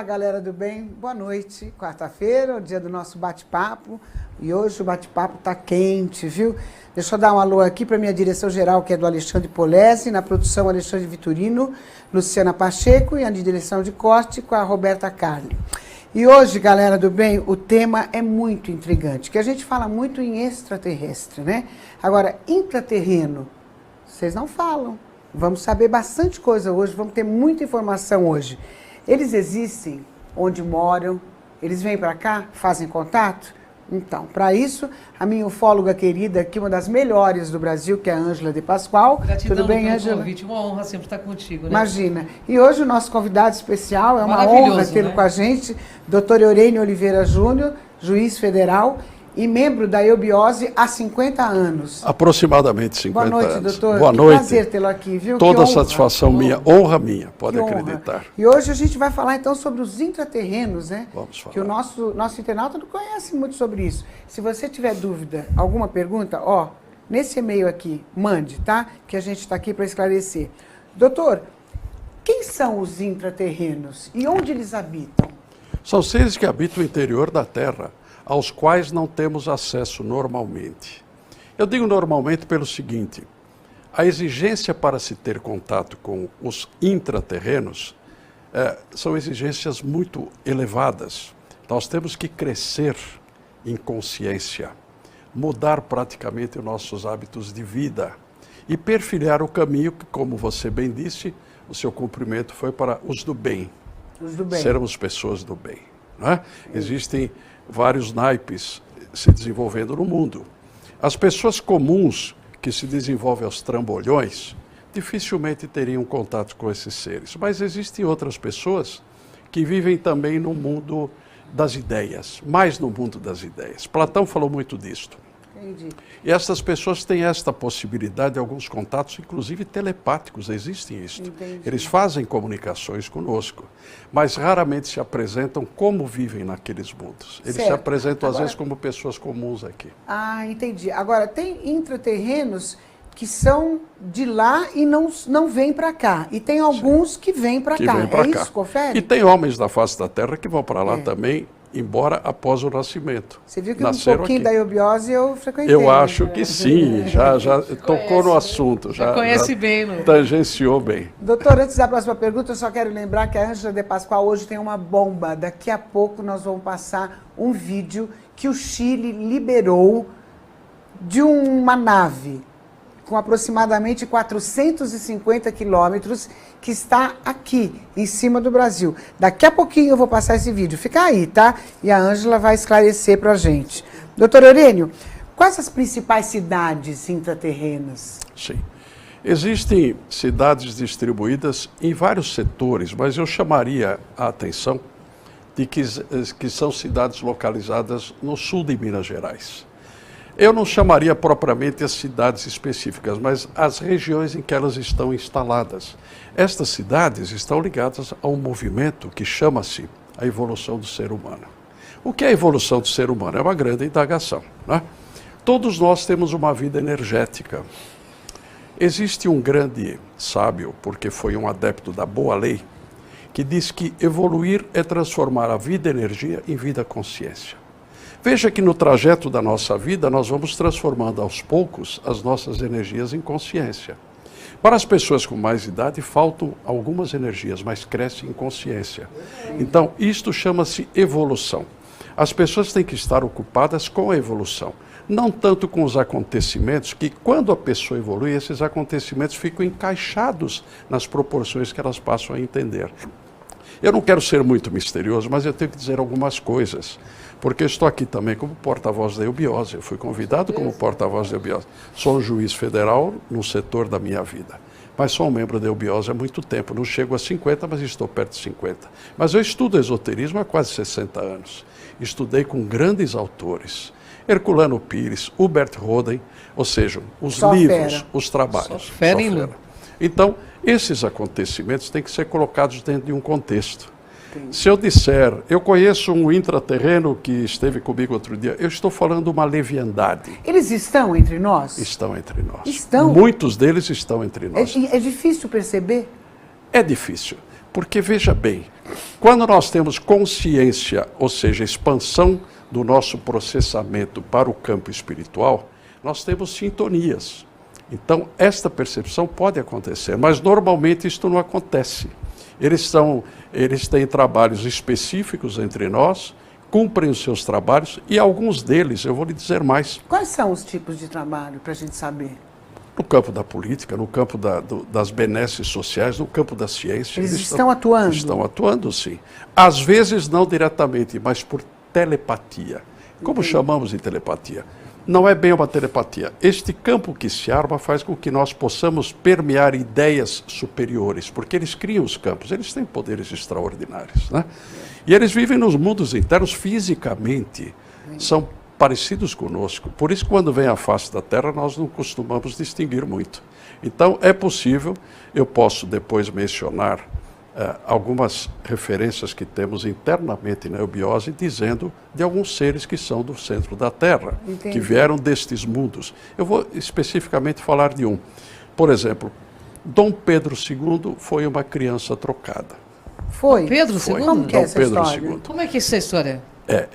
Olá, galera do bem, boa noite. Quarta-feira, o dia do nosso bate-papo. E hoje o bate-papo tá quente, viu? Deixa eu dar um alô aqui para minha direção geral, que é do Alexandre Polese, na produção Alexandre Vitorino, Luciana Pacheco e a direção de corte com a Roberta Carli. E hoje, galera do bem, o tema é muito intrigante, que a gente fala muito em extraterrestre, né? Agora, intraterreno, vocês não falam. Vamos saber bastante coisa hoje, vamos ter muita informação hoje. Eles existem onde moram, eles vêm para cá, fazem contato? Então, para isso, a minha ufóloga querida aqui, uma das melhores do Brasil, que é a Ângela de Pascoal. Gratidão. Tudo bem, Ângela? Convite, uma honra sempre estar contigo, né? Imagina. E hoje o nosso convidado especial, é uma honra tê-lo, né, com a gente, Dr. Eurênio Oliveira Júnior, juiz federal e membro da Eubiose há 50 anos. Aproximadamente 50 anos. Boa noite, doutor. Boa noite. Prazer tê-lo aqui, viu? Toda satisfação minha, honra minha, pode acreditar. E hoje a gente vai falar então sobre os intraterrenos, né? Vamos falar. Que o nosso internauta não conhece muito sobre isso. Se você tiver dúvida, alguma pergunta, ó, nesse e-mail aqui, mande, tá? Que a gente está aqui para esclarecer. Doutor, quem são os intraterrenos e onde eles habitam? São seres que habitam o interior da Terra, aos quais não temos acesso normalmente. Eu digo normalmente pelo seguinte: a exigência para se ter contato com os intraterrenos são exigências muito elevadas. Nós temos que crescer em consciência, mudar praticamente os nossos hábitos de vida e perfilhar o caminho que, como você bem disse, o seu cumprimento foi para os do bem. Os do bem. Sermos pessoas do bem. Não é? Existem vários naipes se desenvolvendo no mundo. As pessoas comuns que se desenvolvem aos trambolhões dificilmente teriam contato com esses seres. Mas existem outras pessoas que vivem também no mundo das ideias, mais no mundo das ideias. Platão falou muito disto. Entendi. E essas pessoas têm esta possibilidade de alguns contatos, inclusive telepáticos, existem isto. Entendi. Eles fazem comunicações conosco, mas raramente se apresentam como vivem naqueles mundos. Eles se apresentam, às vezes, como pessoas comuns aqui. Ah, entendi. Agora, tem intraterrenos que são de lá e não vêm para cá. E tem alguns que vêm para cá. Vêm pra cá. Isso, confere? E tem homens da face da Terra que vão para lá também, embora após o nascimento. Você viu que nasceram um pouquinho aqui. da eubiose eu frequentei. Eu acho que sim, já tocou no assunto. Já conhece bem, não? Tangenciou bem. Doutor, antes da próxima pergunta, eu só quero lembrar que a Ângela de Pascoal hoje tem uma bomba. Daqui a pouco nós vamos passar um vídeo que o Chile liberou de uma nave com aproximadamente 450 quilômetros, que está aqui, em cima do Brasil. Daqui a pouquinho eu vou passar esse vídeo. Fica aí, tá? E a Ângela vai esclarecer pra gente. Doutor Eurênio, quais as principais cidades intraterrenas? Sim. Existem cidades distribuídas em vários setores, mas eu chamaria a atenção de que são cidades localizadas no sul de Minas Gerais. Eu não chamaria propriamente as cidades específicas, mas as regiões em que elas estão instaladas. Estas cidades estão ligadas a um movimento que chama-se a evolução do ser humano. O que é a evolução do ser humano? É uma grande indagação, né? Todos nós temos uma vida energética. Existe um grande sábio, porque foi um adepto da boa lei, que diz que evoluir é transformar a vida energia em vida consciência. Veja que no trajeto da nossa vida nós vamos transformando aos poucos as nossas energias em consciência. Para as pessoas com mais idade faltam algumas energias, mas crescem em consciência. Então isto chama-se evolução. As pessoas têm que estar ocupadas com a evolução, não tanto com os acontecimentos, que quando a pessoa evolui, esses acontecimentos ficam encaixados nas proporções que elas passam a entender. Eu não quero ser muito misterioso, mas eu tenho que dizer algumas coisas, porque eu estou aqui também como porta-voz da eubiose. Eu fui convidado como porta-voz da eubiose. Sou um juiz federal no setor da minha vida, mas sou um membro da eubiose há muito tempo. Não chego a 50, mas estou perto de 50. Mas eu estudo esoterismo há quase 60 anos. Estudei com grandes autores. Herculano Pires, Hubert Roden, ou seja, os livros, os trabalhos. Só fera, hein, então, esses acontecimentos têm que ser colocados dentro de um contexto. Se eu disser, eu conheço um intraterreno que esteve comigo outro dia, eu estou falando uma leviandade. Eles estão entre nós? Estão entre nós. Estão? Muitos deles estão entre nós. É difícil perceber? É difícil. Porque, veja bem, quando nós temos consciência, ou seja, expansão do nosso processamento para o campo espiritual, nós temos sintonias. Então, esta percepção pode acontecer, mas normalmente isto não acontece. Eles têm trabalhos específicos entre nós, cumprem os seus trabalhos, e alguns deles, eu vou lhe dizer mais. Quais são os tipos de trabalho, para a gente saber? No campo da política, no campo das benesses sociais, no campo da ciência. Eles estão atuando? Estão atuando, sim. Às vezes não diretamente, mas por telepatia. Como chamamos de telepatia? Não é bem uma telepatia. Este campo que se arma faz com que nós possamos permear ideias superiores, porque eles criam os campos, eles têm poderes extraordinários, né? E eles vivem nos mundos internos fisicamente, são parecidos conosco. Por isso, quando vem à face da Terra, nós não costumamos distinguir muito. Então, é possível, eu posso depois mencionar algumas referências que temos internamente na eubiose, dizendo de alguns seres que são do centro da Terra, Entendi. que vieram destes mundos. Eu vou especificamente falar de um. Por exemplo, Dom Pedro II foi uma criança trocada. Foi? Pedro Foi. II? Como que é Dom essa Pedro história? II. Como é que é essa história?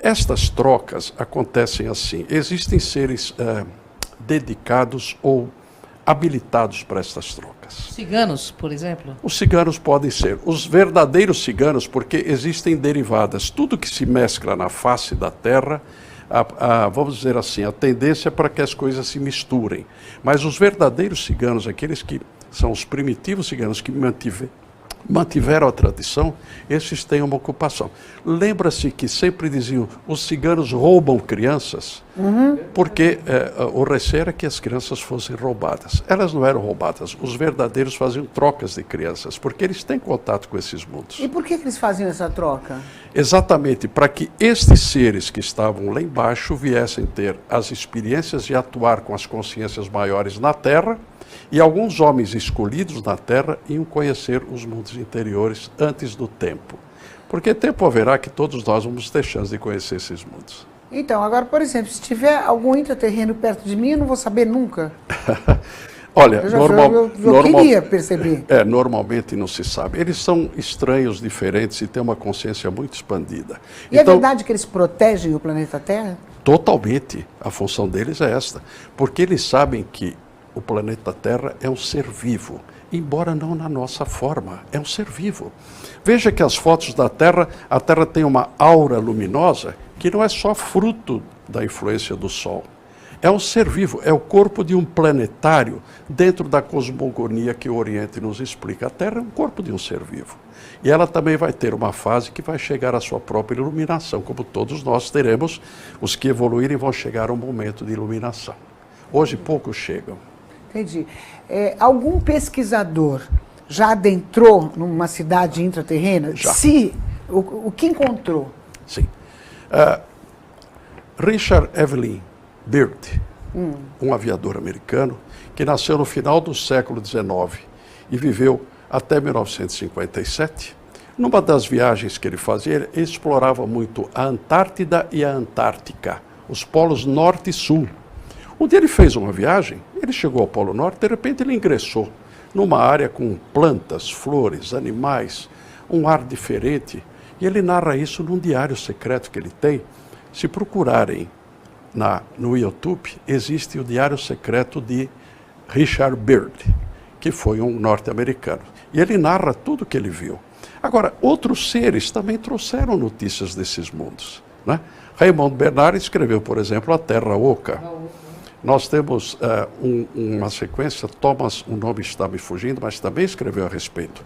Estas trocas acontecem assim. Existem seres dedicados ou habilitados para estas trocas. Ciganos, por exemplo? Os ciganos podem ser os verdadeiros ciganos, porque existem derivadas. Tudo que se mescla na face da Terra, vamos dizer assim, a tendência é para que as coisas se misturem. Mas os verdadeiros ciganos, aqueles que são os primitivos ciganos que mantiveram a tradição, esses têm uma ocupação. Lembra-se que sempre diziam, os ciganos roubam crianças, porque o receio era que as crianças fossem roubadas. Elas não eram roubadas, os verdadeiros faziam trocas de crianças, porque eles têm contato com esses mundos. E por que eles faziam essa troca? Exatamente, para que estes seres que estavam lá embaixo viessem ter as experiências de atuar com as consciências maiores na Terra, e alguns homens escolhidos na Terra iam conhecer os mundos interiores antes do tempo. Porque tempo haverá que todos nós vamos ter chance de conhecer esses mundos. Então, agora, por exemplo, se tiver algum intraterreno perto de mim, eu não vou saber nunca. Olha, eu queria perceber. Normalmente não se sabe. Eles são estranhos, diferentes e têm uma consciência muito expandida. E então, é verdade que eles protegem o planeta Terra? Totalmente. A função deles é esta. Porque eles sabem que o planeta Terra é um ser vivo, embora não na nossa forma, é um ser vivo. Veja que as fotos da Terra, a Terra tem uma aura luminosa que não é só fruto da influência do Sol. É um ser vivo, é o corpo de um planetário dentro da cosmogonia que o Oriente nos explica. A Terra é um corpo de um ser vivo. E ela também vai ter uma fase que vai chegar à sua própria iluminação, como todos nós teremos. Os que evoluírem vão chegar a um momento de iluminação. Hoje poucos chegam. Entendi. Algum pesquisador já adentrou numa cidade intraterrena? Já. O que encontrou? Sim. Richard Evelyn Byrd, um aviador americano, que nasceu no final do século XIX e viveu até 1957. Numa das viagens que ele fazia, ele explorava muito a Antártida e a Antártica, os polos norte e sul. Um dia ele fez uma viagem, ele chegou ao Polo Norte, de repente ele ingressou numa área com plantas, flores, animais, um ar diferente. E ele narra isso num diário secreto que ele tem. Se procurarem no YouTube, existe o diário secreto de Richard Byrd, que foi um norte-americano. E ele narra tudo o que ele viu. Agora, outros seres também trouxeram notícias desses mundos, né? Raymond Bernard escreveu, por exemplo, A Terra Oca. Nós temos uma sequência, Thomas, o nome está me fugindo, mas também escreveu a respeito.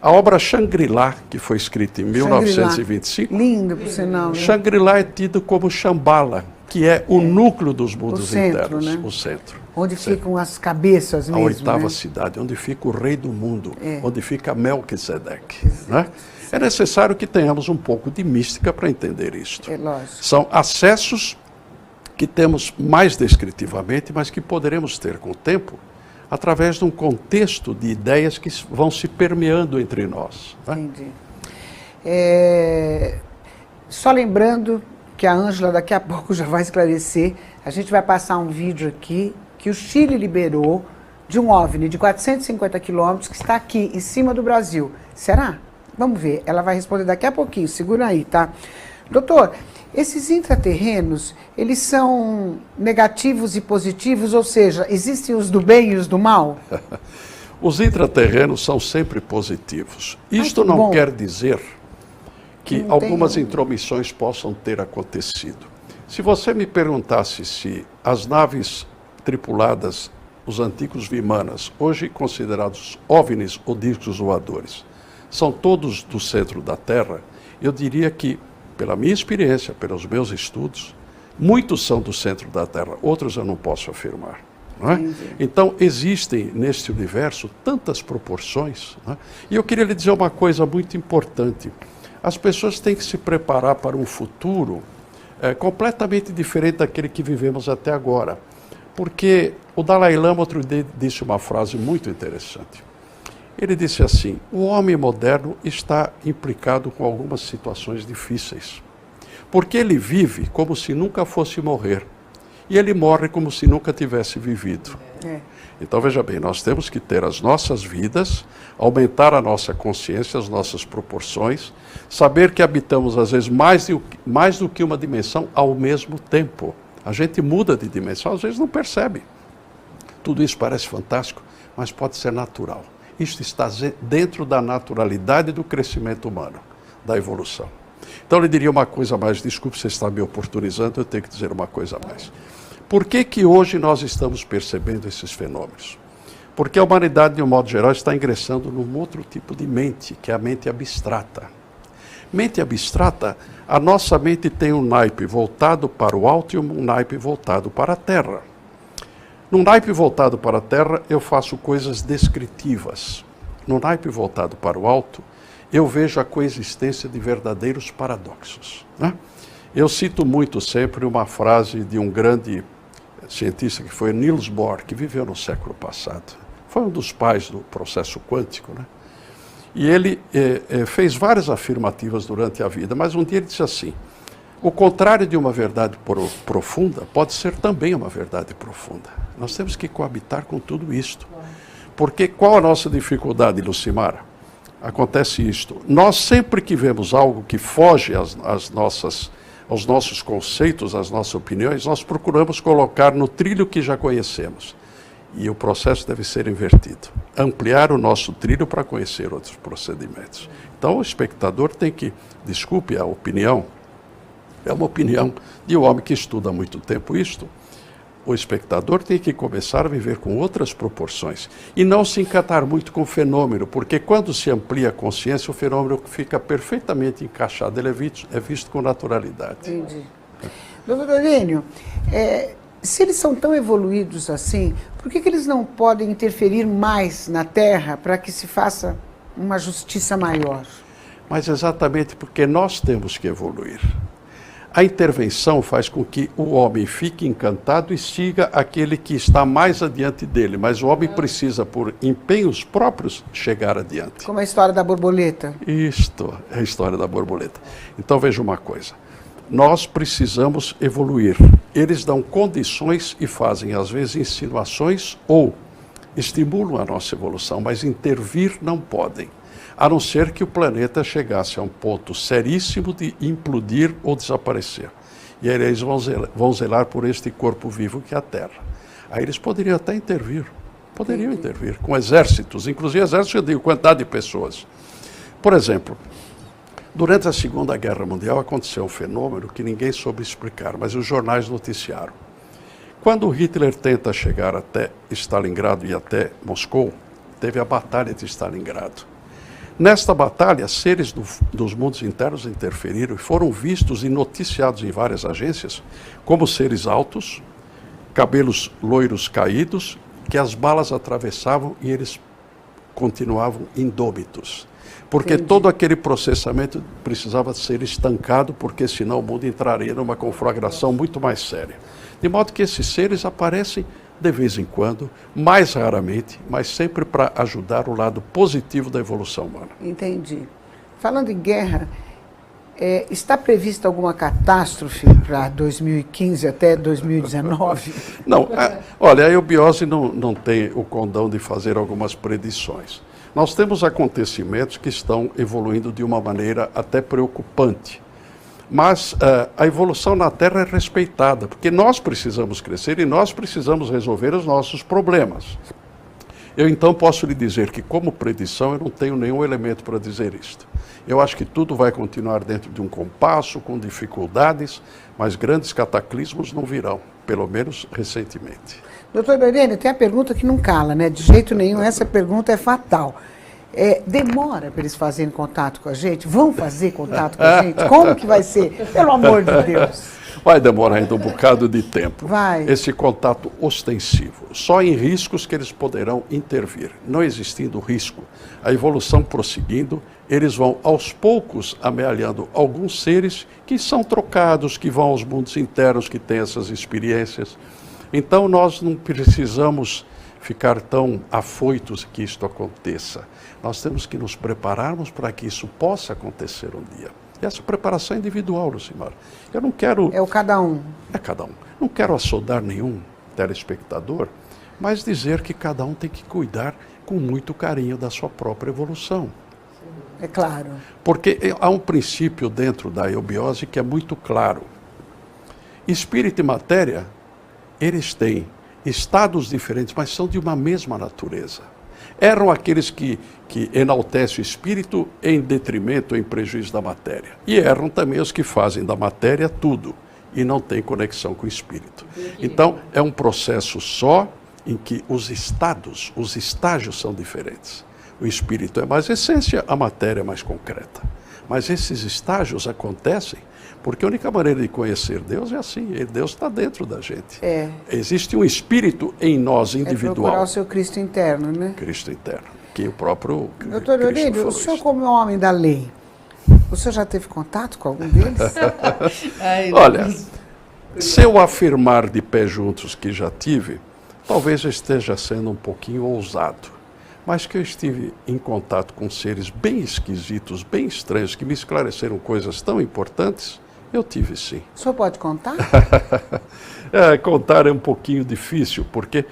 A obra Shangri-La, que foi escrita em 1925. Lindo, por sinal. Né? Shangri-La é tido como Shambhala, que é o núcleo dos mundos centro, internos. né? O centro. Onde ficam as cabeças mesmo. A oitava né? cidade, onde fica o rei do mundo, onde fica Melquisedeque. Né? É necessário que tenhamos um pouco de mística para entender isto. É lógico. São acessos que temos mais descritivamente, mas que poderemos ter com o tempo, através de um contexto de ideias que vão se permeando entre nós. Né? Entendi. Só lembrando que a Ângela daqui a pouco já vai esclarecer, a gente vai passar um vídeo aqui que o Chile liberou de um OVNI de 450 quilômetros que está aqui em cima do Brasil. Será? Vamos ver, ela vai responder daqui a pouquinho, segura aí, tá? Doutor, esses intraterrenos, eles são negativos e positivos, ou seja, existem os do bem e os do mal? Os intraterrenos são sempre positivos. Isto não quer dizer que algumas intromissões possam ter acontecido. Se você me perguntasse se as naves tripuladas, os antigos Vimanas, hoje considerados OVNIs ou discos voadores, são todos do centro da Terra, eu diria que, pela minha experiência, pelos meus estudos, muitos são do centro da Terra, outros eu não posso afirmar. Não é? Então, existem neste universo tantas proporções. Não é? E eu queria lhe dizer uma coisa muito importante. As pessoas têm que se preparar para um futuro completamente diferente daquele que vivemos até agora. Porque o Dalai Lama outro dia disse uma frase muito interessante. Ele disse assim: o homem moderno está implicado com algumas situações difíceis, porque ele vive como se nunca fosse morrer, e ele morre como se nunca tivesse vivido. Então, veja bem, nós temos que ter as nossas vidas, aumentar a nossa consciência, as nossas proporções, saber que habitamos, às vezes, mais do que uma dimensão ao mesmo tempo. A gente muda de dimensão, às vezes não percebe. Tudo isso parece fantástico, mas pode ser natural. Isto está dentro da naturalidade do crescimento humano, da evolução. Então, eu lhe diria uma coisa a mais, desculpe se está me oportunizando, eu tenho que dizer uma coisa a mais. Por que que hoje nós estamos percebendo esses fenômenos? Porque a humanidade, de um modo geral, está ingressando num outro tipo de mente, que é a mente abstrata. Mente abstrata, a nossa mente tem um naipe voltado para o alto e um naipe voltado para a terra. No naipe voltado para a terra, eu faço coisas descritivas. No naipe voltado para o alto, eu vejo a coexistência de verdadeiros paradoxos. Né? Eu cito muito sempre uma frase de um grande cientista que foi Niels Bohr, que viveu no século passado. Foi um dos pais do processo quântico, né? E ele fez várias afirmativas durante a vida, mas um dia ele disse assim: o contrário de uma verdade profunda pode ser também uma verdade profunda. Nós temos que coabitar com tudo isto. Porque qual a nossa dificuldade, Lucimara? Acontece isto. Nós sempre que vemos algo que foge aos nossos conceitos, às nossas opiniões, nós procuramos colocar no trilho que já conhecemos. E o processo deve ser invertido. Ampliar o nosso trilho para conhecer outros procedimentos. Então o espectador tem que, desculpe a opinião, é uma opinião de um homem que estuda há muito tempo isto. O espectador tem que começar a viver com outras proporções e não se encantar muito com o fenômeno, porque quando se amplia a consciência, o fenômeno fica perfeitamente encaixado, ele é visto com naturalidade. Entendi. Doutor Dorênio, se eles são tão evoluídos assim, por que eles não podem interferir mais na Terra para que se faça uma justiça maior? Mas exatamente porque nós temos que evoluir. A intervenção faz com que o homem fique encantado e siga aquele que está mais adiante dele, mas o homem precisa, por empenhos próprios, chegar adiante. Como a história da borboleta. Isto é a história da borboleta. Então veja uma coisa, nós precisamos evoluir. Eles dão condições e fazem, às vezes, insinuações ou estimulam a nossa evolução, mas intervir não podem. A não ser que o planeta chegasse a um ponto seríssimo de implodir ou desaparecer. E aí eles vão zelar por este corpo vivo que é a Terra. Aí eles poderiam até intervir, intervir com exércitos, inclusive exércitos, eu digo, quantidade de pessoas. Por exemplo, durante a Segunda Guerra Mundial aconteceu um fenômeno que ninguém soube explicar, mas os jornais noticiaram. Quando Hitler tenta chegar até Stalingrado e até Moscou, teve a Batalha de Stalingrado. Nesta batalha, seres dos mundos internos interferiram e foram vistos e noticiados em várias agências como seres altos, cabelos loiros caídos, que as balas atravessavam e eles continuavam indômitos. Porque todo aquele processamento precisava ser estancado, porque senão o mundo entraria numa conflagração muito mais séria. De modo que esses seres aparecem de vez em quando, mais raramente, mas sempre para ajudar o lado positivo da evolução humana. Entendi. Falando em guerra, está prevista alguma catástrofe para 2015 até 2019? Não, olha, a eubiose não tem o condão de fazer algumas predições. Nós temos acontecimentos que estão evoluindo de uma maneira até preocupante. Mas a evolução na Terra é respeitada, porque nós precisamos crescer e nós precisamos resolver os nossos problemas. Eu então posso lhe dizer que, como predição, eu não tenho nenhum elemento para dizer isto. Eu acho que tudo vai continuar dentro de um compasso, com dificuldades, mas grandes cataclismos não virão, pelo menos recentemente. Doutor Irene, tem a pergunta que não cala, né? De jeito nenhum, essa pergunta é fatal. Demora para eles fazerem contato com a gente? Vão fazer contato com a gente? Como que vai ser? Pelo amor de Deus. Vai demorar ainda um bocado de tempo. Vai. Esse contato ostensivo. Só em riscos que eles poderão intervir. Não existindo risco, a evolução prosseguindo, eles vão aos poucos amealhando alguns seres que são trocados, que vão aos mundos internos, que têm essas experiências. Então nós não precisamos ficar tão afoitos que isto aconteça. Nós temos que nos prepararmos para que isso possa acontecer um dia. E essa preparação é individual, Lucimar. Eu não quero... É o cada um. É cada um. Não quero assodar nenhum telespectador, mas dizer que cada um tem que cuidar com muito carinho da sua própria evolução. É claro. Porque há um princípio dentro da eubiose que é muito claro. Espírito e matéria, eles têm estados diferentes, mas são de uma mesma natureza. Erram aqueles que enaltecem o espírito em detrimento, em prejuízo da matéria. E erram também os que fazem da matéria tudo e não têm conexão com o espírito. Então, é um processo só em que os estágios são diferentes. O espírito é mais essência, a matéria é mais concreta. Mas esses estágios acontecem porque a única maneira de conhecer Deus é assim, Deus está dentro da gente. Existe um espírito em nós, individual. É procurar o seu Cristo interno, né? Cristo interno, que o próprio Doutor Aurélio, o senhor como homem da lei, o senhor já teve contato com algum deles? Olha, se eu afirmar de pé juntos que já tive, talvez eu esteja sendo um pouquinho ousado. Mas que eu estive em contato com seres bem esquisitos, bem estranhos, que me esclareceram coisas tão importantes, eu tive sim. O senhor pode contar? Contar é um pouquinho difícil, porque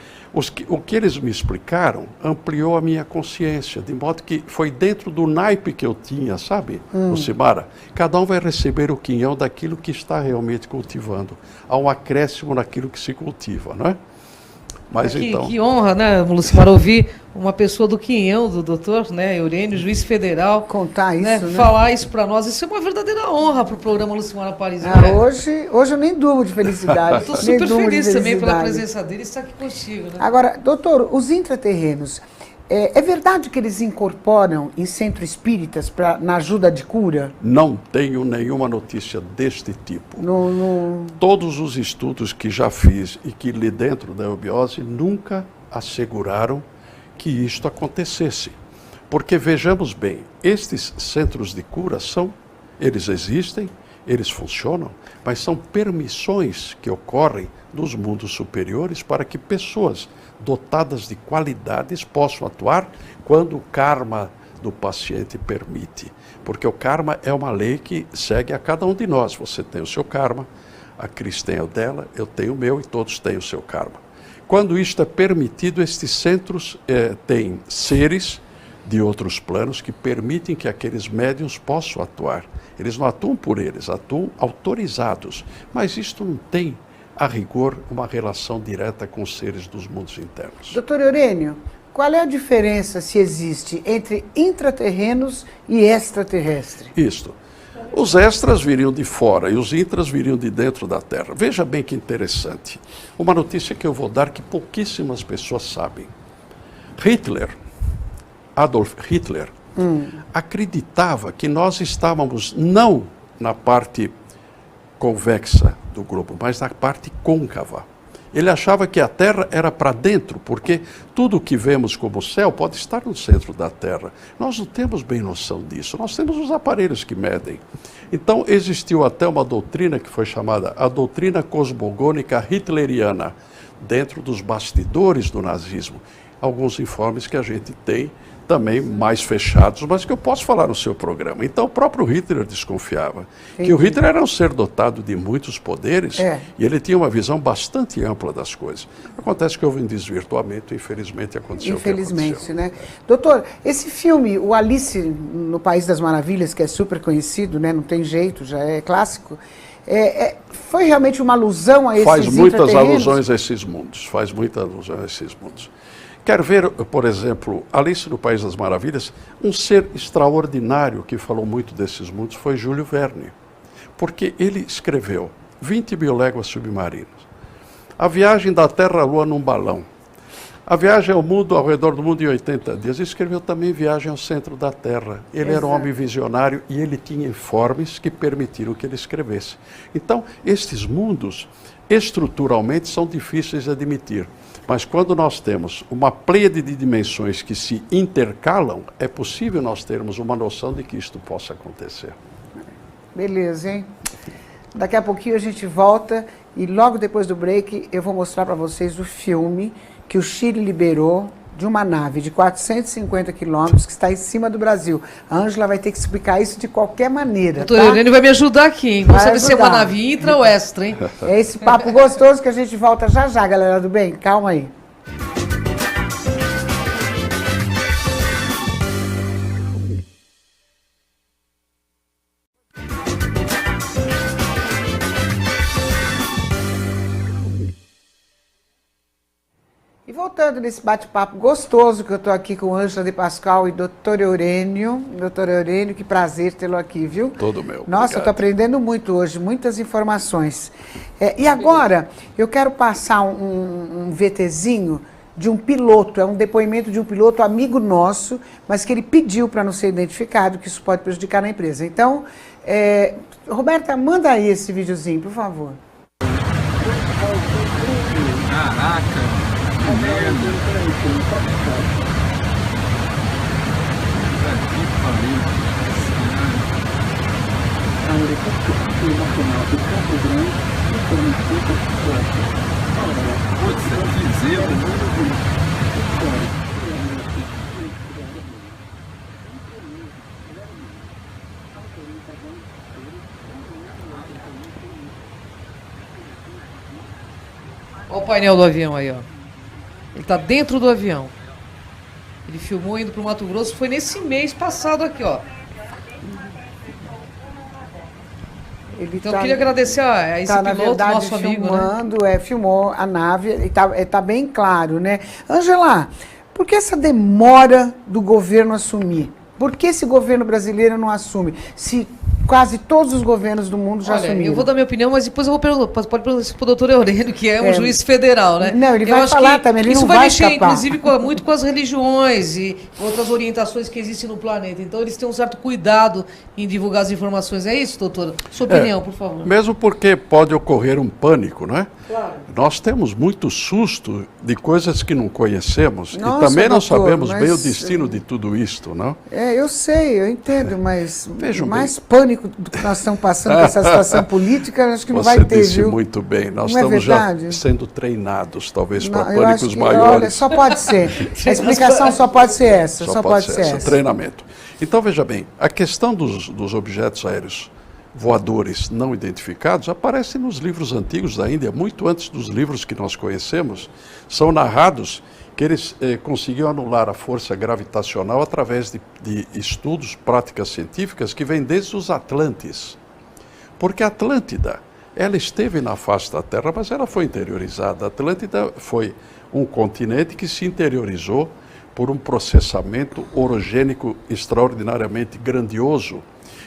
o que eles me explicaram ampliou a minha consciência, de modo que foi dentro do naipe que eu tinha, sabe, Lucimara? Cada um vai receber o quinhão daquilo que está realmente cultivando. Há um acréscimo naquilo que se cultiva, não é? Mas então... Que honra, né, Lucimara, ouvir uma pessoa do quinhão do doutor, né, Eurênio, juiz federal, contar isso, né? Falar isso para nós. Isso é uma verdadeira honra para o programa Lucimara Paris. Hoje eu nem durmo de felicidade. Eu estou super feliz também pela presença dele e estar aqui contigo. Né? Agora, doutor, os intraterrenos, é verdade que eles incorporam em centros espíritas na ajuda de cura? Não tenho nenhuma notícia deste tipo. Todos os estudos que já fiz e que li dentro da eubiose nunca asseguraram que isto acontecesse. Porque vejamos bem, estes centros de cura eles existem, eles funcionam, mas são permissões que ocorrem nos mundos superiores para que pessoas dotadas de qualidades possam atuar quando o karma do paciente permite. Porque o karma é uma lei que segue a cada um de nós. Você tem o seu karma, a Cris tem o dela, eu tenho o meu e todos têm o seu karma. Quando isto é permitido, estes centros têm seres de outros planos que permitem que aqueles médiuns possam atuar. Eles não atuam por eles, atuam autorizados. Mas isto não tem, a rigor, uma relação direta com os seres dos mundos internos. Doutor Eurênio, qual é a diferença, se existe, entre intraterrenos e extraterrestres? Isto. Os extras viriam de fora e os intras viriam de dentro da Terra. Veja bem que interessante. Uma notícia que eu vou dar que pouquíssimas pessoas sabem. Adolf Hitler, acreditava que nós estávamos não na parte convexa do globo, mas na parte côncava. Ele achava que a Terra era para dentro, porque tudo o que vemos como céu pode estar no centro da Terra. Nós não temos bem noção disso, nós temos os aparelhos que medem. Então existiu até uma doutrina que foi chamada a doutrina cosmogônica hitleriana, dentro dos bastidores do nazismo. Alguns informes que a gente tem também mais fechados, mas que eu posso falar no seu programa. Então, o próprio Hitler desconfiava que o Hitler era um ser dotado de muitos poderes e ele tinha uma visão bastante ampla das coisas. Acontece que houve um desvirtuamento, infelizmente aconteceu o que aconteceu. Infelizmente, né? Doutor, esse filme, o Alice no País das Maravilhas, que é super conhecido, né? Não tem jeito, já é clássico, foi realmente uma alusão a esses Faz muitas intraterrenos? alusões a esses mundos, faz muita alusão a esses mundos. Quero ver, por exemplo, Alice no País das Maravilhas, um ser extraordinário que falou muito desses mundos foi Júlio Verne, porque ele escreveu 20.000 léguas submarinas, a viagem da Terra à Lua num balão, a viagem ao mundo, ao redor do mundo em 80 dias, ele escreveu também Viagem ao Centro da Terra. Ele era um homem visionário e ele tinha informes que permitiram que ele escrevesse. Então, estes mundos, estruturalmente, são difíceis de admitir. Mas quando nós temos uma pleiade de dimensões que se intercalam, é possível nós termos uma noção de que isto possa acontecer. Beleza, hein? Daqui a pouquinho a gente volta e logo depois do break eu vou mostrar para vocês o filme que o Chile liberou de uma nave de 450 quilômetros que está em cima do Brasil. A Ângela vai ter que explicar isso de qualquer maneira, Doutor tá? Eurênio vai me ajudar aqui, hein? Vamos Vai saber se é uma ajudar. nave intra ou extra, hein? É esse papo gostoso que a gente volta já já, galera do bem. Calma aí. E voltando nesse bate-papo gostoso que eu estou aqui com Ângela de Pascoal e Dr. Eurênio. Doutor Eurênio, que prazer tê-lo aqui, viu? Todo meu. Nossa, Obrigado. eu estou aprendendo muito hoje, muitas informações. E agora, eu quero passar um VTzinho de um piloto, é um depoimento de um piloto amigo nosso, mas que ele pediu para não ser identificado, que isso pode prejudicar na empresa. Então, Roberta, manda aí esse videozinho, por favor. Caraca, que merda. Que pariu. A Aeroporto Nacional de Campo Grande informou que Putz, que zebra. Olha o painel do avião aí, ó. Ele está dentro do avião. Ele filmou indo para o Mato Grosso, foi nesse mês passado aqui, ó. Então eu queria agradecer a esse na piloto, verdade, nosso amigo, né? filmando, filmou a nave, e tá bem claro, né? Ângela, por que essa demora do governo assumir? Por que esse governo brasileiro não assume? Se quase todos os governos do mundo já assumiram. Eu vou dar minha opinião, mas depois eu vou perguntar, pode perguntar para o doutor Eurênio, que é um juiz federal, né? Não, ele Eu vai acho falar que também, ele isso não vai vai mexer, escapar. inclusive, muito com as religiões e outras orientações que existem no planeta. Então, eles têm um certo cuidado em divulgar as informações. É isso, doutora? Sua opinião, por favor. Mesmo porque pode ocorrer um pânico, não é? Claro. Nós temos muito susto de coisas que não conhecemos Nossa, e também não doutor, sabemos mas bem o destino de tudo isto, não? Eu sei, eu entendo, mas Vejam mais pânico do que nós estamos passando com essa situação política, acho que não vai Você ter, disse viu? muito bem. Nós Não é estamos já verdade? sendo treinados, talvez, para Não, eu acho pânicos que, maiores. olha, só pode ser. A explicação só pode ser essa. Só pode ser essa. Treinamento. Então, veja bem, a questão dos objetos aéreos voadores não identificados aparece nos livros antigos da Índia, muito antes dos livros que nós conhecemos. São narrados que eles conseguiam anular a força gravitacional através de estudos, práticas científicas que vêm desde os Atlantes. Porque a Atlântida, ela esteve na face da Terra, mas ela foi interiorizada. A Atlântida foi um continente que se interiorizou por um processamento orogênico extraordinariamente grandioso.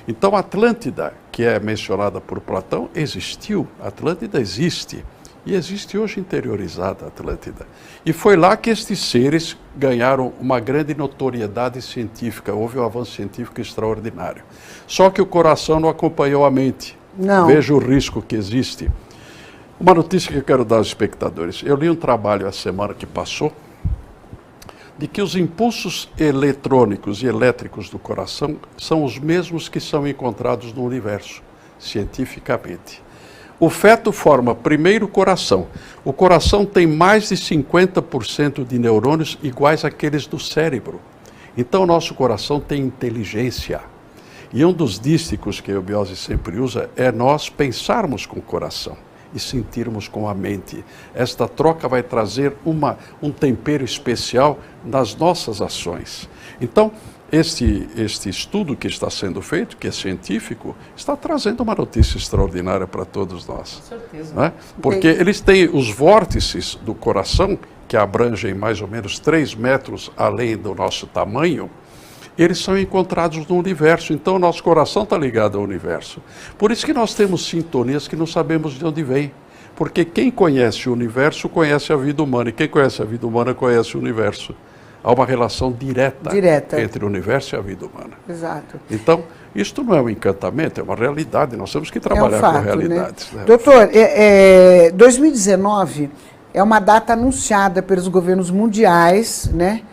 Então, a Atlântida, que é mencionada por Platão, existiu. A Atlântida existe. E existe hoje interiorizada a Atlântida. E foi lá que estes seres ganharam uma grande notoriedade científica. Houve um avanço científico extraordinário. Só que o coração não acompanhou a mente. Não. Veja o risco que existe. Uma notícia que eu quero dar aos espectadores. Eu li um trabalho a semana que passou, de que os impulsos eletrônicos e elétricos do coração são os mesmos que são encontrados no universo, cientificamente. O feto forma primeiro o coração. O coração tem mais de 50% de neurônios iguais àqueles do cérebro. Então, o nosso coração tem inteligência. E um dos dísticos que a eubiose sempre usa é nós pensarmos com o coração e sentirmos com a mente. Esta troca vai trazer um tempero especial nas nossas ações. Então, este estudo que está sendo feito, que é científico, está trazendo uma notícia extraordinária para todos nós. Com certeza. Né? Porque eles têm os vórtices do coração, que abrangem mais ou menos 3 metros além do nosso tamanho, eles são encontrados no universo. Então, o nosso coração está ligado ao universo. Por isso que nós temos sintonias que não sabemos de onde vem. Porque quem conhece o universo, conhece a vida humana. E quem conhece a vida humana, conhece o universo. Há uma relação direta entre o universo e a vida humana. Exato. Então, isto não é um encantamento, é uma realidade. Nós temos que trabalhar fato, com realidades. Né? Né? Doutor, 2019 é uma data anunciada pelos governos mundiais, né?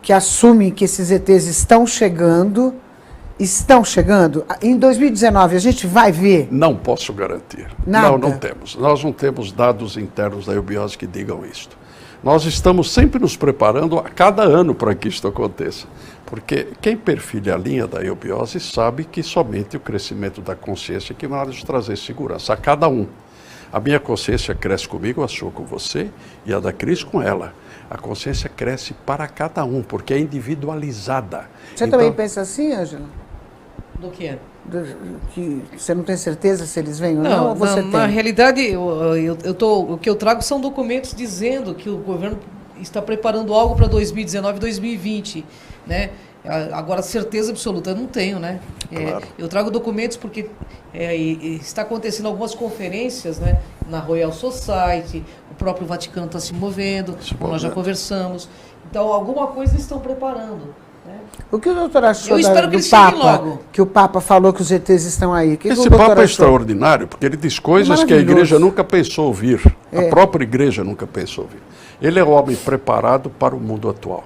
Que assumem que esses ETs estão chegando. Em 2019 a gente vai ver? Não posso garantir. Nada. Não temos. Nós não temos dados internos da eubiose que digam isto. Nós estamos sempre nos preparando a cada ano para que isto aconteça. Porque quem perfilha a linha da eubiose sabe que somente o crescimento da consciência que vai nos trazer segurança a cada um. A minha consciência cresce comigo, a sua com você e a da Cris com ela. A consciência cresce para cada um, porque é individualizada. Você também pensa assim, Ângela? Do que é? Que você não tem certeza se eles vêm ou não? Ou você na tem? realidade, o que eu trago são documentos dizendo que o governo está preparando algo para 2019 e 2020, né? Agora, certeza absoluta eu não tenho, né? Claro. Eu trago documentos porque está acontecendo algumas conferências, né? Na Royal Society, o próprio Vaticano está se movendo, nós já conversamos. Então, alguma coisa estão preparando. Né? O que o doutor achou Eu espero que do eles cheguem Papa? logo. Que o Papa falou que os ETs estão aí. Que Esse o doutor Papa é achou? extraordinário, porque ele diz coisas que a igreja nunca pensou ouvir. A própria igreja nunca pensou ouvir. Ele é um homem preparado para o mundo atual.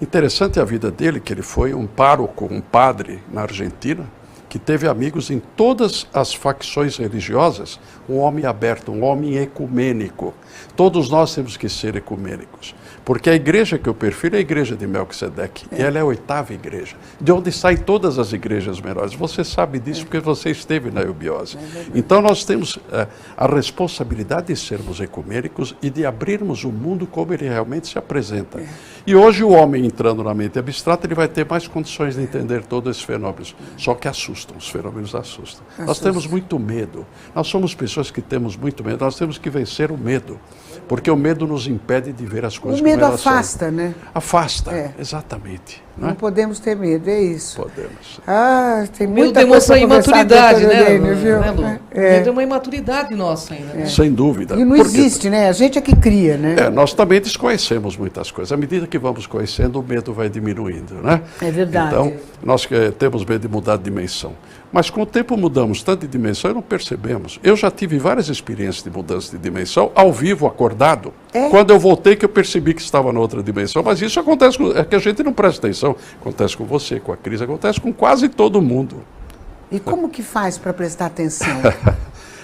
Interessante a vida dele, que ele foi um pároco, um padre na Argentina, que teve amigos em todas as facções religiosas, um homem aberto, um homem ecumênico. Todos nós temos que ser ecumênicos, porque a igreja que eu perfiro é a igreja de Melquisedeque, e ela é a 8ª igreja, de onde saem todas as igrejas menores. Você sabe disso porque você esteve na eubiose. Então nós temos a responsabilidade de sermos ecumênicos e de abrirmos o mundo como ele realmente se apresenta. E hoje o homem entrando na mente abstrata, ele vai ter mais condições de entender todos esses fenômenos, só que assustam, os fenômenos assustam. Nós temos muito medo, nós somos pessoas que temos muito medo, nós temos que vencer o medo, porque o medo nos impede de ver as coisas O medo como elas afasta, são. né? Afasta, exatamente. Não podemos ter medo, é isso. Podemos. Tem Medo muita demonstra coisa pra conversar, imaturidade, doutor né, Eugênio, viu? Lu? Medo é uma imaturidade nossa ainda. Né? Sem dúvida. E não Porque existe, né? A gente é que cria, né? nós também desconhecemos muitas coisas. À medida que vamos conhecendo, o medo vai diminuindo, né? É verdade. Então, nós temos medo de mudar de dimensão. Mas com o tempo mudamos tanto de dimensão e não percebemos. Eu já tive várias experiências de mudança de dimensão, ao vivo, acordado. Quando eu voltei que eu percebi que estava na outra dimensão. Mas isso acontece, é que a gente não presta atenção. Acontece com você, com a Cris, acontece com quase todo mundo. E como que faz para prestar atenção?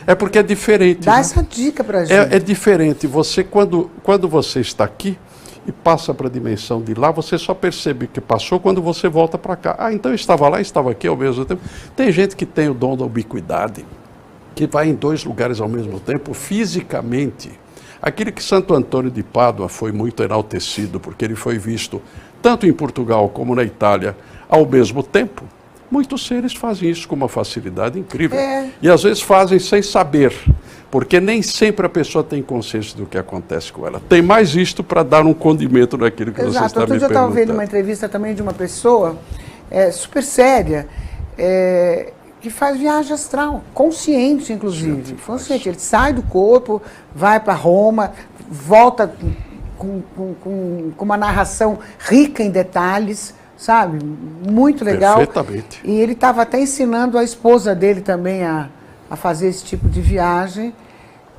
É porque é diferente. Dá né? essa dica para a gente. É diferente. Você, quando você está aqui e passa para a dimensão de lá, você só percebe que passou quando você volta para cá. Então eu estava lá, estava aqui ao mesmo tempo. Tem gente que tem o dom da ubiquidade, que vai em 2 lugares ao mesmo tempo, fisicamente. Aquele que Santo Antônio de Pádua foi muito enaltecido, porque ele foi visto tanto em Portugal como na Itália ao mesmo tempo. Muitos seres fazem isso com uma facilidade incrível. E às vezes fazem sem saber, porque nem sempre a pessoa tem consciência do que acontece com ela. Tem mais isto para dar um condimento naquilo que você está me perguntando. Outro dia eu estava vendo uma entrevista também de uma pessoa super séria, que faz viagem astral, consciente inclusive. Consciente. Ele sai do corpo, vai para Roma, volta com uma narração rica em detalhes, sabe? Muito legal. Perfeitamente. E ele estava até ensinando a esposa dele também a fazer esse tipo de viagem.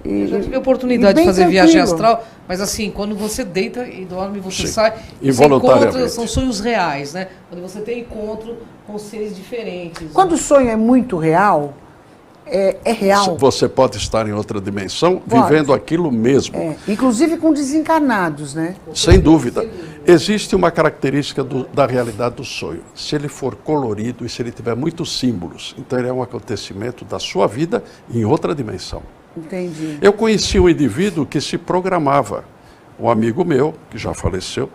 Eu já tive a oportunidade de fazer viagem astral, mas assim, quando você deita e dorme, você sai, você encontra, são sonhos reais, né? Quando você tem encontro com seres diferentes. Quando o sonho é muito real, é real. Você pode estar em outra dimensão, vivendo aquilo mesmo. Inclusive com desencarnados, né? Sem dúvida. Existe uma característica da realidade do sonho. Se ele for colorido e se ele tiver muitos símbolos, então ele é um acontecimento da sua vida em outra dimensão. Entendi. Eu conheci um indivíduo que se programava, um amigo meu, que já faleceu,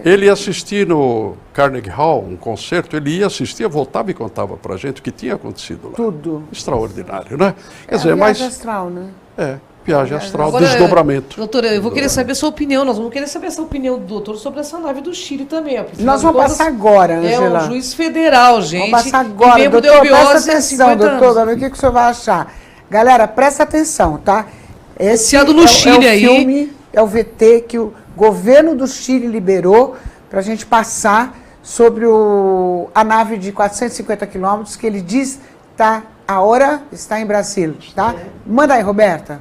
ele ia assistir no Carnegie Hall, um concerto, ele ia assistir, voltava e contava pra gente o que tinha acontecido lá. Tudo. Extraordinário, né? Quer É dizer, a viagem mas... astral, né? Viagem astral, Agora, desdobramento. Doutora, eu vou querer saber a sua opinião. Nós vamos querer saber essa opinião do doutor sobre essa nave do Chile também. Nós vamos passar agora, Angela. É um juiz federal, gente. Vamos passar agora. Membro da Doutor, Eubiose presta há atenção, 50 doutor. anos. O que o senhor vai achar? Galera, presta atenção, tá? Esse Noticiado no Chile o aí. filme, é o VT que o governo do Chile liberou para a gente passar sobre a nave de 450 quilômetros que ele diz a hora está em Brasília, tá? Manda aí, Roberta.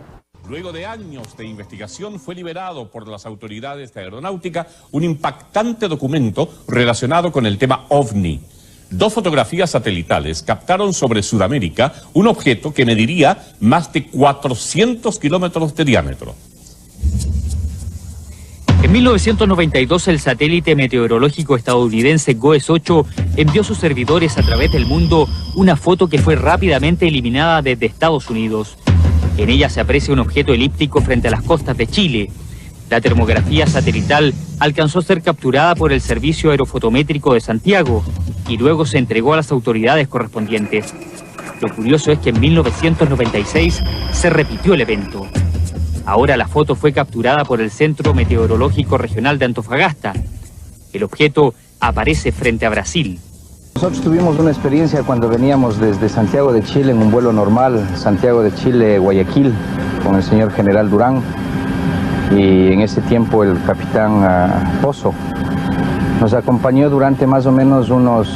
Luego de años de investigación, fue liberado por las autoridades de aeronáutica un impactante documento relacionado con el tema OVNI. 2 fotografías satelitales captaron sobre Sudamérica un objeto que mediría más de 400 kilómetros de diámetro. En 1992, el satélite meteorológico estadounidense GOES-8 envió a sus servidores a través del mundo una foto que fue rápidamente eliminada desde Estados Unidos. En ella se aprecia un objeto elíptico frente a las costas de Chile. La termografía satelital alcanzó a ser capturada por el Servicio Aerofotométrico de Santiago y luego se entregó a las autoridades correspondientes. Lo curioso es que en 1996 se repitió el evento. Ahora la foto fue capturada por el Centro Meteorológico Regional de Antofagasta. El objeto aparece frente a Brasil. Nosotros tuvimos una experiencia cuando veníamos desde Santiago de Chile en un vuelo normal, Santiago de Chile-Guayaquil, con el señor General Durán, y en ese tiempo el capitán Pozo nos acompañó durante más o menos unos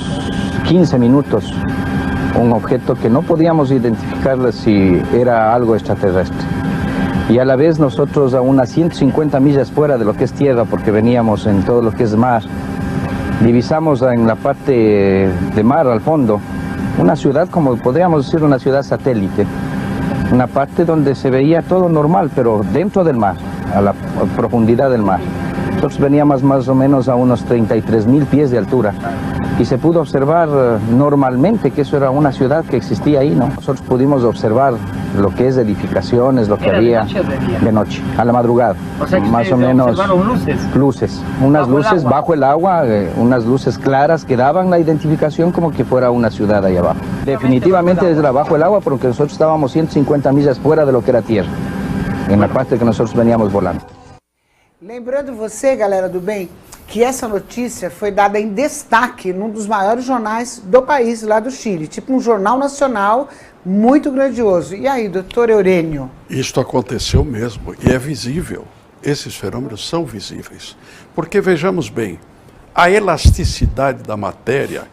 15 minutos, un objeto que no podíamos identificar si era algo extraterrestre. Y a la vez nosotros a unas 150 millas fuera de lo que es tierra, porque veníamos en todo lo que es mar, divisamos en la parte de mar al fondo una ciudad, como podríamos decir, una ciudad satélite, una parte donde se veía todo normal, pero dentro del mar, a la profundidad del mar. Nosotros veníamos más o menos a unos 33.000 pies de altura y se pudo observar normalmente que eso era una ciudad que existía ahí, ¿no? Nosotros pudimos observar lo que es edificaciones, lo que había de noche, a la madrugada. O sea que más o menos luces, unas luces bajo el agua, unas luces claras que daban la identificación como que fuera una ciudad ahí abajo. Definitivamente era bajo el agua porque nosotros estábamos 150 millas fuera de lo que era tierra, en la parte que nosotros veníamos volando. Lembrando você, galera do bem, que essa notícia foi dada em destaque num dos maiores jornais do país, lá do Chile, tipo um jornal nacional muito grandioso. E aí, doutor Eurênio? Isto aconteceu mesmo e é visível. Esses fenômenos são visíveis. Porque, vejamos bem, a elasticidade da matéria,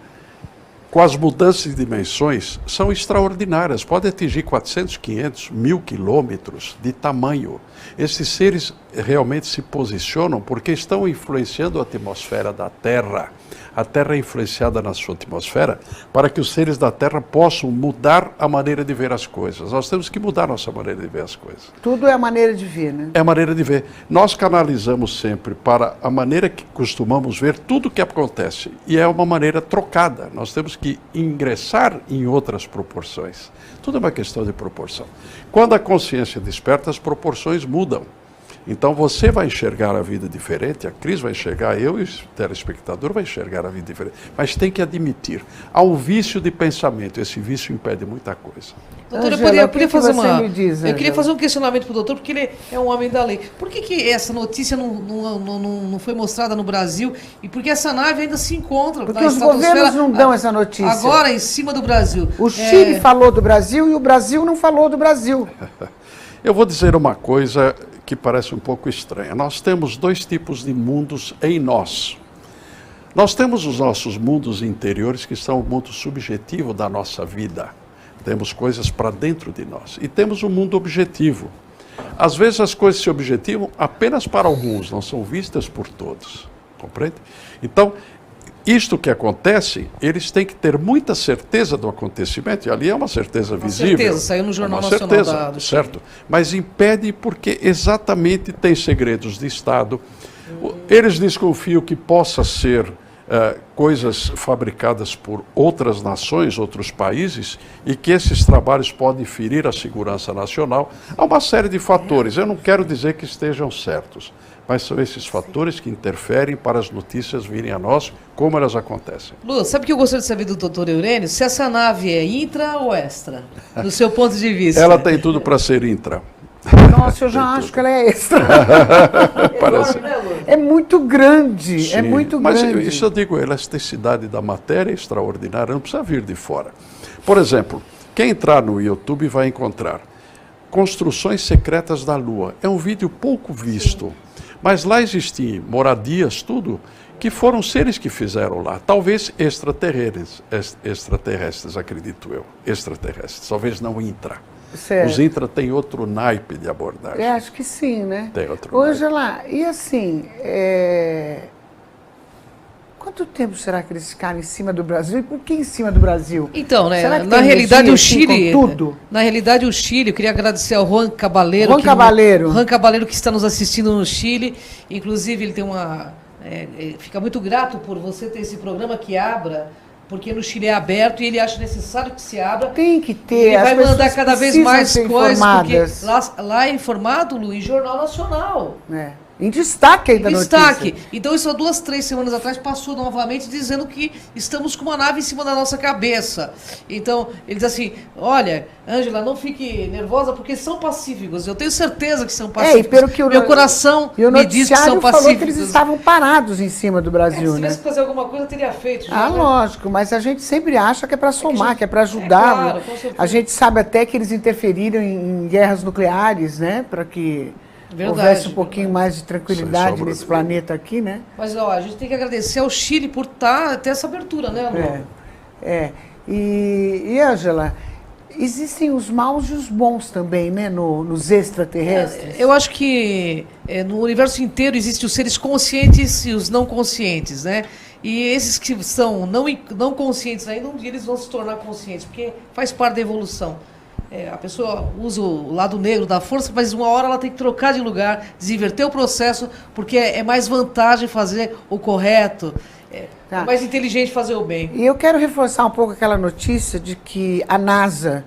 com as mudanças de dimensões, são extraordinárias. Pode atingir 400, 500, 1000 quilômetros de tamanho. Esses seres realmente se posicionam porque estão influenciando a atmosfera da Terra. A Terra é influenciada na sua atmosfera para que os seres da Terra possam mudar a maneira de ver as coisas. Nós temos que mudar a nossa maneira de ver as coisas. Tudo é a maneira de ver, né? É a maneira de ver. Nós canalizamos sempre para a maneira que costumamos ver tudo o que acontece. E é uma maneira trocada. Nós temos que ingressar em outras proporções. Tudo é uma questão de proporção. Quando a consciência desperta, as proporções mudam. Então você vai enxergar a vida diferente, a Cris vai enxergar, eu e o telespectador vai enxergar a vida diferente. Mas tem que admitir, há um vício de pensamento, esse vício impede muita coisa. Doutora, Angela, eu podia fazer me diz, eu queria Angela? fazer um questionamento para o doutor, porque ele é um homem da lei. Por que essa notícia não foi mostrada no Brasil e por que essa nave ainda se encontra Porque na os estratosfera governos não dão essa notícia. agora em cima do Brasil? O Chile falou do Brasil e o Brasil não falou do Brasil. Eu vou dizer uma coisa que parece um pouco estranha. Nós temos 2 tipos de mundos em nós. Nós temos os nossos mundos interiores, que são o mundo subjetivo da nossa vida. Temos coisas para dentro de nós. E temos o mundo objetivo. Às vezes as coisas se objetivam apenas para alguns, não são vistas por todos. Compreende? Então, isto que acontece, eles têm que ter muita certeza do acontecimento, e ali é uma certeza visível. Certeza, saiu no Jornal uma Nacional certeza, do Chile. certo? Mas impede porque exatamente tem segredos de Estado, Eles desconfiam que possa ser coisas fabricadas por outras nações, outros países, e que esses trabalhos podem ferir a segurança nacional. Há uma série de fatores. Eu não quero dizer que estejam certos, mas são esses fatores que interferem para as notícias virem a nós, como elas acontecem. Lu, sabe o que eu gostaria de saber do doutor Eurênio? Se essa nave é intra ou extra, do seu ponto de vista? Ela tem tudo para ser intra. Nossa, eu já acho que ela é extra. Parece. É muito grande, Sim, é muito mas grande. isso eu digo, a elasticidade da matéria é extraordinária, não precisa vir de fora. Por exemplo, quem entrar no YouTube vai encontrar Construções Secretas da Lua. É um vídeo pouco visto, mas lá existiam moradias, tudo, que foram seres que fizeram lá. Talvez extraterrestres, acredito eu. Extraterrestres, talvez não intra. Certo. Os intra têm outro naipe de abordagem. Acho que sim, né? Tem outro naipe. Ângela, e assim, quanto tempo será que eles ficaram em cima do Brasil? E por que em cima do Brasil? Então, né, Será que na tem realidade energia, o assim, Chile, com tudo? na realidade o Chile, eu queria agradecer ao Juan Cabaleiro, Juan Cabaleiro que está nos assistindo no Chile, inclusive ele tem fica muito grato por você ter esse programa que abra, porque no Chile é aberto e ele acha necessário que se abra. Tem que ter. Ele vai mandar cada vez mais coisas, informadas. porque lá é informado, Lu, em Jornal Nacional. Em destaque aí da Destaque. notícia. Então, isso há 2, 3 semanas atrás passou novamente dizendo que estamos com uma nave em cima da nossa cabeça. Então, ele diz assim, olha, Ângela, não fique nervosa porque são pacíficos. Eu tenho certeza que são pacíficos. E pelo que meu coração me diz que são pacíficos. Falou que eles estavam parados em cima do Brasil, se tivesse né? que fazer alguma coisa, teria feito. Já, né? Lógico, mas a gente sempre acha que é para somar, que é para ajudar. Claro, com certeza. A gente sabe até que eles interferiram em guerras nucleares, né? Para que houvesse um pouquinho mais de tranquilidade nesse planeta aqui, né? Mas ó, a gente tem que agradecer ao Chile por ter essa abertura, né, Lu? E Ângela, existem os maus e os bons também, né, nos extraterrestres? Eu acho que no universo inteiro existem os seres conscientes e os não conscientes, né? E esses que são não conscientes ainda, um dia eles vão se tornar conscientes, porque faz parte da evolução. A pessoa usa o lado negro da força, mas uma hora ela tem que trocar de lugar, desinverter o processo, porque é mais vantagem fazer o correto, é mais inteligente fazer o bem. E eu quero reforçar um pouco aquela notícia de que a NASA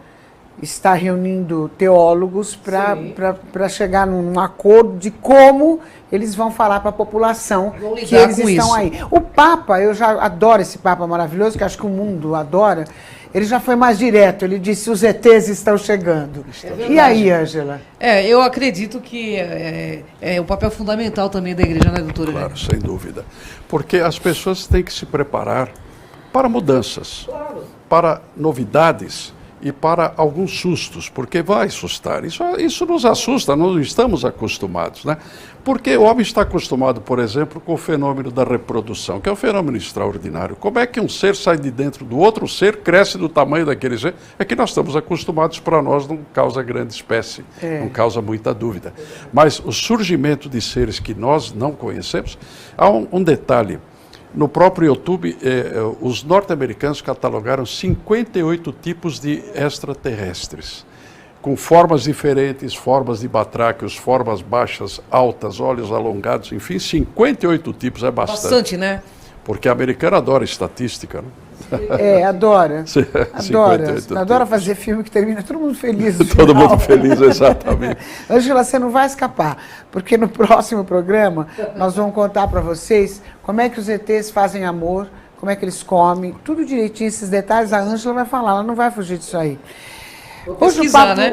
está reunindo teólogos para chegar num acordo de como eles vão falar para a população que eles estão aí. O Papa, eu já adoro esse Papa maravilhoso, que acho que o mundo adora. Ele já foi mais direto, ele disse, os ETs estão chegando. E aí, Ângela? Eu acredito que é o papel fundamental também da igreja, né, doutora? Claro, sem dúvida. Porque as pessoas têm que se preparar para mudanças, para novidades e para alguns sustos, porque vai assustar. Isso nos assusta, não estamos acostumados, né? Porque o homem está acostumado, por exemplo, com o fenômeno da reprodução, que é um fenômeno extraordinário. Como é que um ser sai de dentro do outro ser, cresce do tamanho daquele ser? É que nós estamos acostumados, para nós não causa grande espécie, não causa muita dúvida. Mas o surgimento de seres que nós não conhecemos, há um detalhe. No próprio YouTube, os norte-americanos catalogaram 58 tipos de extraterrestres, com formas diferentes, formas de batráquios, formas baixas, altas, olhos alongados, enfim, 58 tipos é bastante. Bastante, né? Porque a americana adora estatística, né? Adora. Adora. 58 Adora fazer filme que termina todo mundo feliz. Todo mundo feliz, exatamente. Ângela, você não vai escapar, porque no próximo programa nós vamos contar para vocês como é que os ETs fazem amor, como é que eles comem, tudo direitinho, esses detalhes a Ângela vai falar, ela não vai fugir disso aí.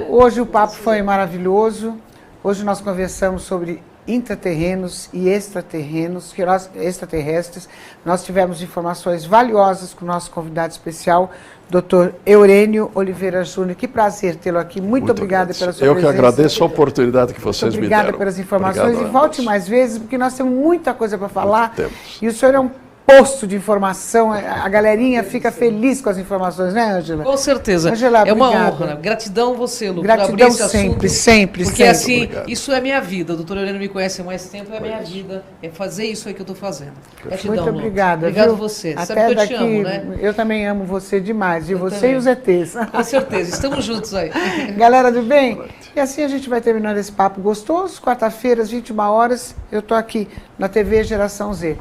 Hoje o papo foi maravilhoso, hoje nós conversamos sobre intraterrenos e extraterrestres. Nós tivemos informações valiosas com o nosso convidado especial, Dr. Eurênio Oliveira Júnior. Que prazer tê-lo aqui. Muito obrigada pela sua presença. Eu que agradeço a oportunidade que vocês me deram. Obrigada pelas informações e volte mais vezes, porque nós temos muita coisa para falar. E o senhor é um poço de informação, a galerinha fica feliz com as informações, né, Ângela? Com certeza. Angela, é uma obrigada. honra. Gratidão você, Lu, por Gratidão abrir esse sempre, assunto. sempre, Porque sempre. assim, Obrigado. isso é minha vida. A doutora Helena me conhece há mais tempo, é minha vida. É fazer isso aí que eu estou fazendo. Gratidão, Muito Lu. obrigada. Obrigado viu? você. Até Sabe que eu daqui, te amo, né? eu também amo você demais. E você também. e os ETs. Com certeza. Estamos juntos aí. Galera do bem, e assim a gente vai terminando esse papo gostoso. Quarta-feira, às 21 horas, eu tô aqui na TV Geração Z.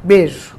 Beijo.